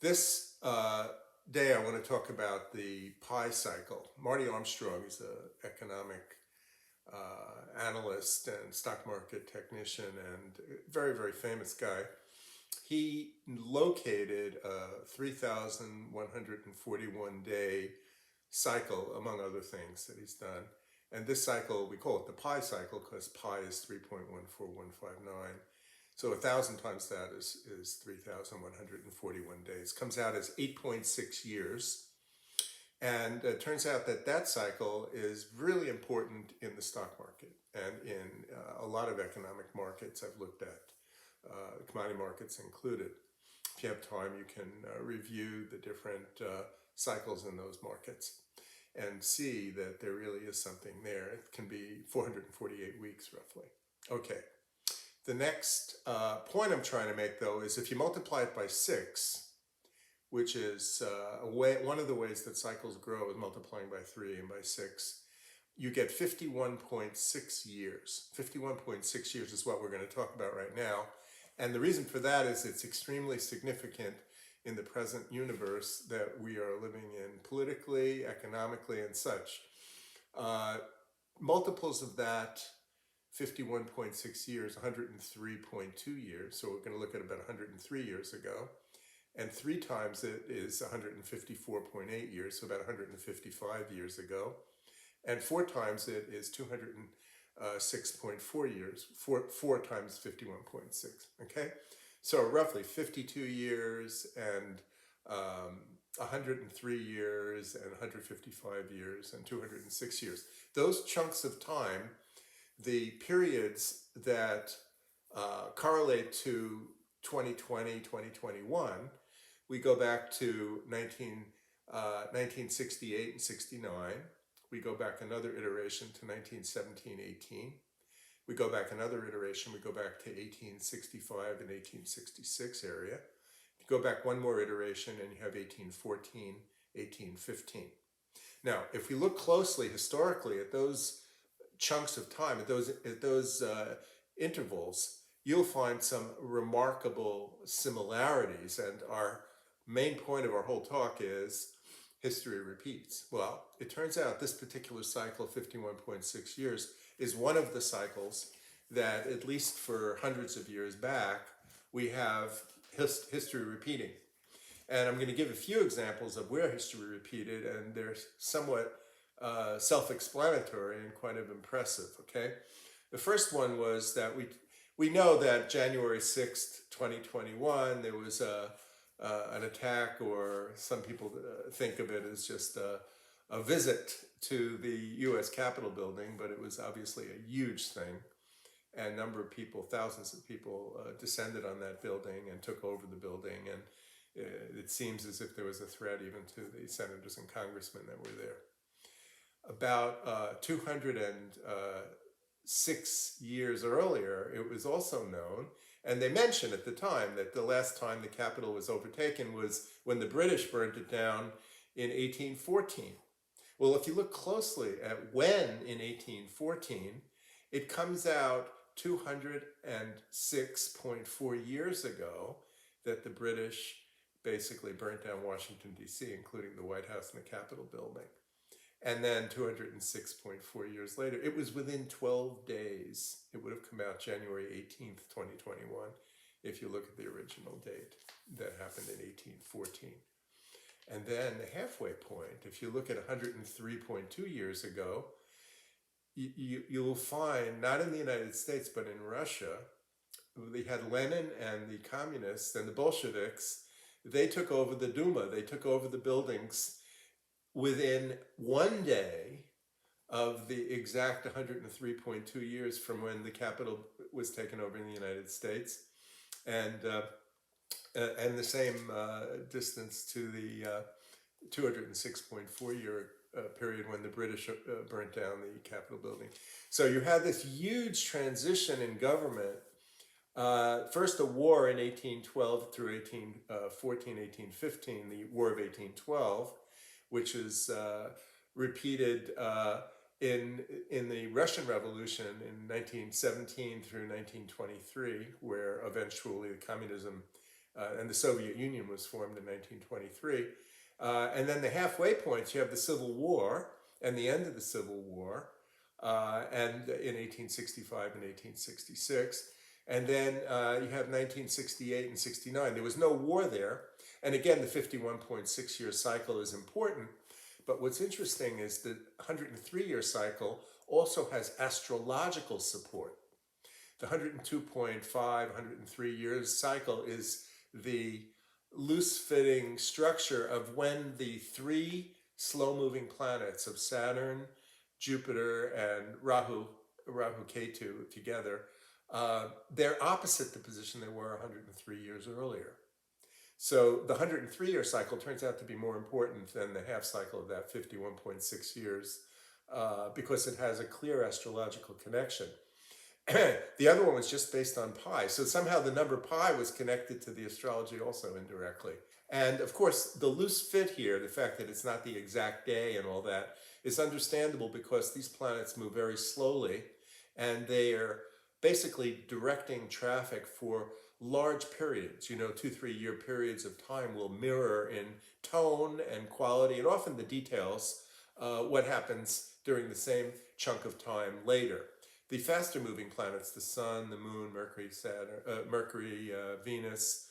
This day I want to talk about the pi cycle. Marty Armstrong is an economic analyst and stock market technician and very, very famous guy. He located a 3,141 day cycle, among other things that he's done. And this cycle, we call it the pi cycle because pi is 3.14159. So 1,000 times that is 3,141 days. Comes out as 8.6 years. And it turns out that that cycle is really important in the stock market and in a lot of economic markets I've looked at, commodity markets included. If you have time, you can review the different cycles in those markets and see that there really is something there. It can be 448 weeks roughly. Okay. The next point I'm trying to make, though, is if you multiply it by 6, which is one of the ways that cycles grow is multiplying by 3 and by 6, you get 51.6 years. 51.6 years is what we're going to talk about right now. And the reason for that is it's extremely significant in the present universe that we are living in politically, economically, and such. Multiples of that 51.6 years, 103.2 years, so we're going to look at about 103 years ago, and 3 times it is 154.8 years, so about 155 years ago, and 4 times it is 206.4 years, 4 times 51.6, okay? So roughly 52 years and 103 years and 155 years and 206 years. Those chunks of time, the periods that correlate to 2020, 2021, we go back to 1968 and 69. We go back another iteration to 1917, 18. We go back another iteration, we go back to 1865 and 1866 area. You go back one more iteration and you have 1814, 1815. Now, if we look closely historically at those chunks of time, at those intervals, you'll find some remarkable similarities. And our main point of our whole talk is history repeats. Well, it turns out this particular cycle, 51.6 years, is one of the cycles that, at least for hundreds of years back, we have history repeating. And I'm going to give a few examples of where history repeated, and they're somewhat self-explanatory and quite impressive, okay? The first one was that we know that January 6th, 2021, there was an attack, or some people think of it as just a visit to the U.S. Capitol building, but it was obviously a huge thing. And a number of people, thousands of people, descended on that building and took over the building. And it seems as if there was a threat even to the senators and congressmen that were there. About 206 years earlier, it was also known, and they mentioned at the time that the last time the Capitol was overtaken was when the British burned it down in 1814. Well, if you look closely at when in 1814, it comes out 206.4 years ago that the British basically burnt down Washington, D.C., including the White House and the Capitol building. And then 206.4 years later, it was within 12 days. It would have come out January 18th, 2021, if you look at the original date that happened in 1814. And then the halfway point, if you look at 103.2 years ago, you will find, not in the United States, but in Russia, they had Lenin and the communists and the Bolsheviks. They took over the Duma. They took over the buildings within one day of the exact 103.2 years from when the Capitol was taken over in the United States, and the same distance to the 206.4 year period when the British burnt down the Capitol building. So you had this huge transition in government. First a war in 1812 through 1814, 1815, the War of 1812, which is repeated in the Russian Revolution in 1917 through 1923, where eventually communism and the Soviet Union was formed in 1923. And then the halfway points, you have the Civil War and the end of the Civil War, and in 1865 and 1866. And then you have 1968 and 69. There was no war there. And again, the 51.6-year cycle is important. But what's interesting is the 103-year cycle also has astrological support. The 102.5, 103 years cycle is the loose-fitting structure of when the three slow-moving planets of Saturn, Jupiter, and Rahu-Ketu together, they're opposite the position they were 103 years earlier. So the 103-year cycle turns out to be more important than the half cycle of that 51.6 years because it has a clear astrological connection. The other one was just based on pi. So somehow the number pi was connected to the astrology also indirectly. And of course, the loose fit here, the fact that it's not the exact day and all that, is understandable because these planets move very slowly and they are basically directing traffic for large periods. 2-3 year periods of time will mirror in tone and quality and often the details what happens during the same chunk of time later. The faster moving planets, the Sun, the Moon, Mercury, Venus,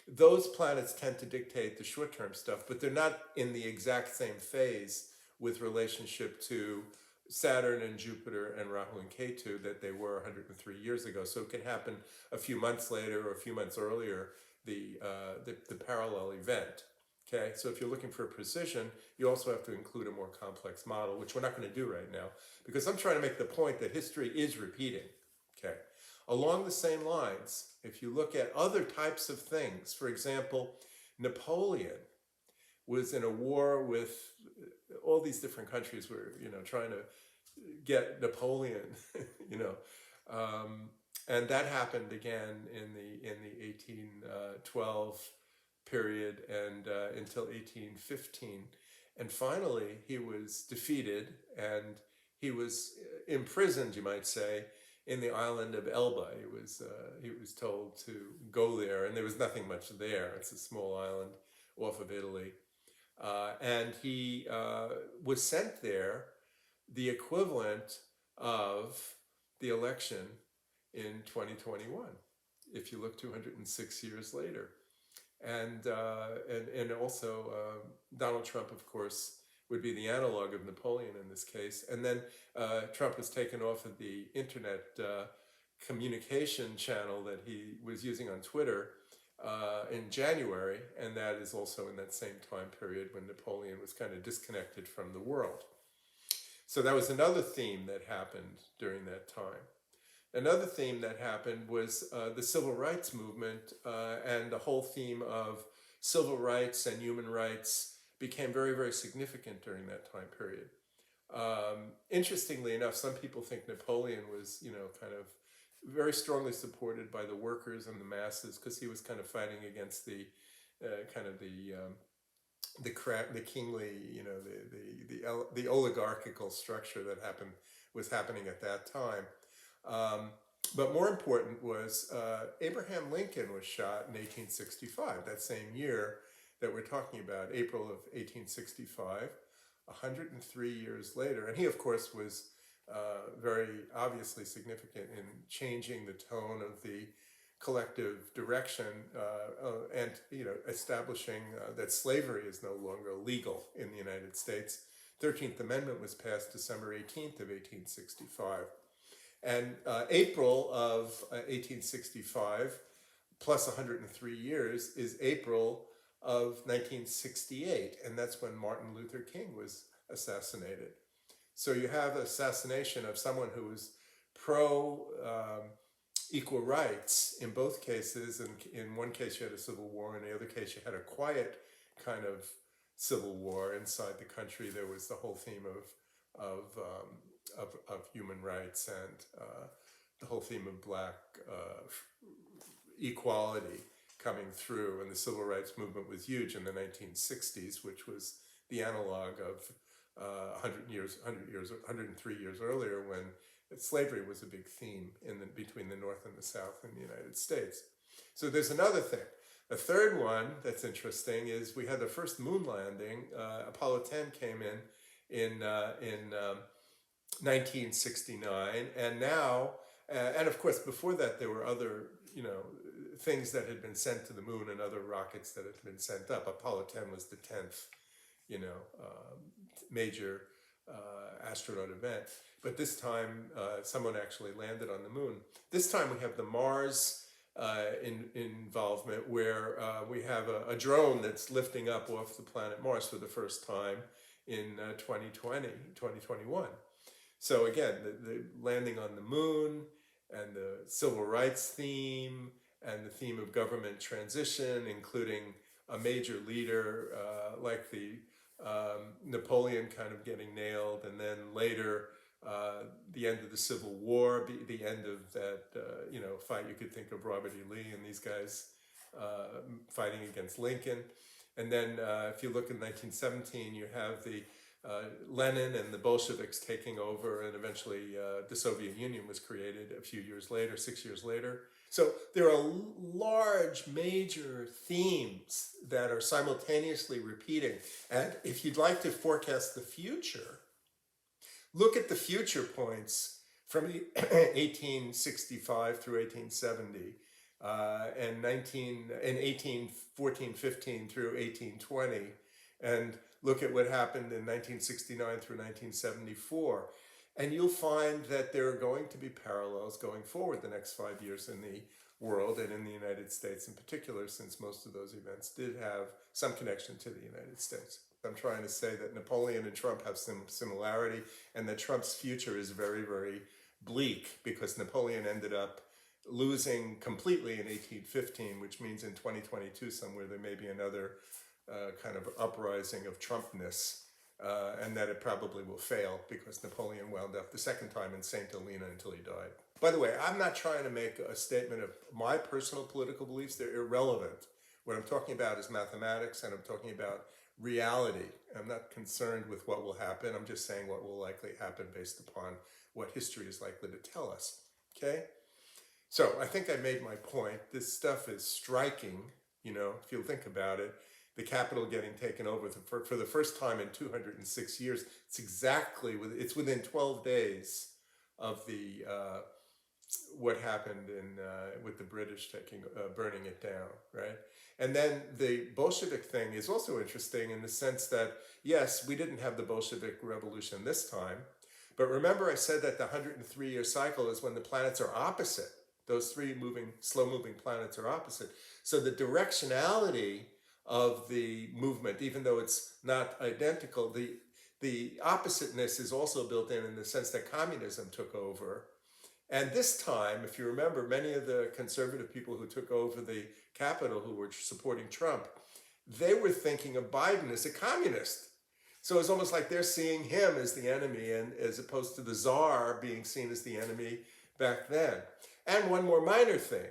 those planets tend to dictate the short-term stuff, but they're not in the exact same phase with relationship to Saturn and Jupiter and Rahu and Ketu that they were 103 years ago. So it can happen a few months later or a few months earlier, the parallel event. Okay, so if you're looking for precision, you also have to include a more complex model, which we're not going to do right now, because I'm trying to make the point that history is repeating. Okay, along the same lines, if you look at other types of things, for example, Napoleon was in a war with all these different countries were, trying to get Napoleon, and that happened again in the 1812 period and until 1815, and finally he was defeated and he was imprisoned, you might say, in the island of Elba. He was told to go there, and there was nothing much there. It's a small island off of Italy, and he was sent there, the equivalent of the election in 2021, if you look 206 years later. And also Donald Trump, of course, would be the analog of Napoleon in this case. And then Trump was taken off of the internet communication channel that he was using on Twitter in January, and that is also in that same time period when Napoleon was kind of disconnected from the world. So that was another theme that happened during that time. Another theme that happened was the civil rights movement, and the whole theme of civil rights and human rights became very, very significant during that time period. Interestingly enough, some people think Napoleon was, kind of very strongly supported by the workers and the masses because he was kind of fighting against the kingly, the oligarchical structure that was happening at that time. But more important was Abraham Lincoln was shot in 1865, that same year that we're talking about, April of 1865, 103 years later. And he, of course, was very obviously significant in changing the tone of the collective direction and establishing that slavery is no longer legal in the United States. 13th Amendment was passed December 18th of 1865. And April of 1865 plus 103 years is April of 1968, and that's when Martin Luther King was assassinated. So you have assassination of someone who was pro equal rights in both cases, and in one case you had a civil war, in the other case you had a quiet kind of civil war inside the country. There was the whole theme of human rights and the whole theme of black equality coming through, and the civil rights movement was huge in the 1960s, which was the analog of 103 years earlier, when slavery was a big theme between the North and the South in the United States. So there's another thing. A third one that's interesting is we had the first moon landing. Apollo 10 came in 1969, and now, and of course before that there were other, things that had been sent to the moon and other rockets that had been sent up. Apollo 10 was the 10th, major astronaut event. But this time, someone actually landed on the moon. This time we have the Mars involvement, where we have a drone that's lifting up off the planet Mars for the first time in 2021. So again, the landing on the moon and the civil rights theme and the theme of government transition, including a major leader like the Napoleon kind of getting nailed, and then later the end of the Civil War, the end of that fight. You could think of Robert E. Lee and these guys fighting against Lincoln. And then if you look in 1917, you have the Lenin and the Bolsheviks taking over, and eventually the Soviet Union was created a few years later, 6 years later. So there are large, major themes that are simultaneously repeating. And if you'd like to forecast the future, look at the future points from 1865 through 1870, and 1814-15 through 1820, and look at what happened in 1969 through 1974. And you'll find that there are going to be parallels going forward the next 5 years in the world, and in the United States in particular, since most of those events did have some connection to the United States. I'm trying to say that Napoleon and Trump have some similarity, and that Trump's future is very, very bleak, because Napoleon ended up losing completely in 1815, which means in 2022 somewhere there may be another kind of uprising of Trumpness, and that it probably will fail because Napoleon wound up the second time in St. Helena until he died. By the way, I'm not trying to make a statement of my personal political beliefs. They're irrelevant. What I'm talking about is mathematics, and I'm talking about reality. I'm not concerned with what will happen. I'm just saying what will likely happen based upon what history is likely to tell us. Okay? So I think I made my point. This stuff is striking, if you think about it. The Capitol getting taken over for the first time in 206 years. It's within 12 days of the what happened with the British burning it down, right? And then the Bolshevik thing is also interesting in the sense that, yes, we didn't have the Bolshevik Revolution this time, but remember I said that the 103-year cycle is when the planets are opposite. Those three slow-moving planets are opposite. So the directionality of the movement, even though it's not identical, the oppositeness is also built in the sense that communism took over. And this time, if you remember, many of the conservative people who took over the Capitol, who were supporting Trump, they were thinking of Biden as a communist. So it's almost like they're seeing him as the enemy, and as opposed to the czar being seen as the enemy back then. And one more minor thing.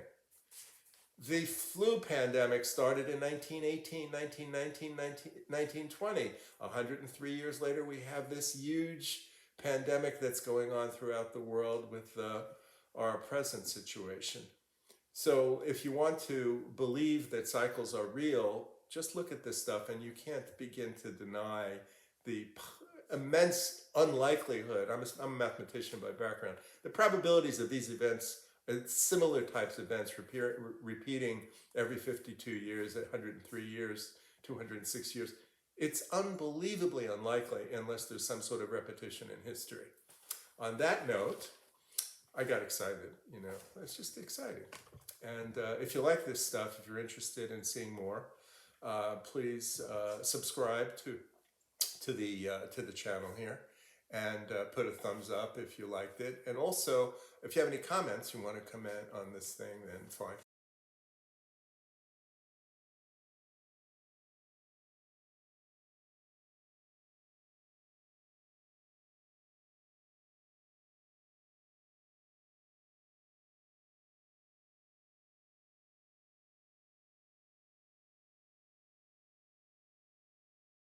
The flu pandemic started in 1918, 1919, 1920. 103 years later, we have this huge pandemic that's going on throughout the world with our present situation. So if you want to believe that cycles are real, just look at this stuff, and you can't begin to deny the immense unlikelihood. I'm a mathematician by background. The probabilities of these events, similar types of events, repeating every 52 years, 103 years, 206 years, it's unbelievably unlikely unless there's some sort of repetition in history. On that note, I got excited, it's just exciting. And if you like this stuff, if you're interested in seeing more, please subscribe to the channel here, and put a thumbs up if you liked it. And also, if you have any comments, you want to comment on this thing, then fine.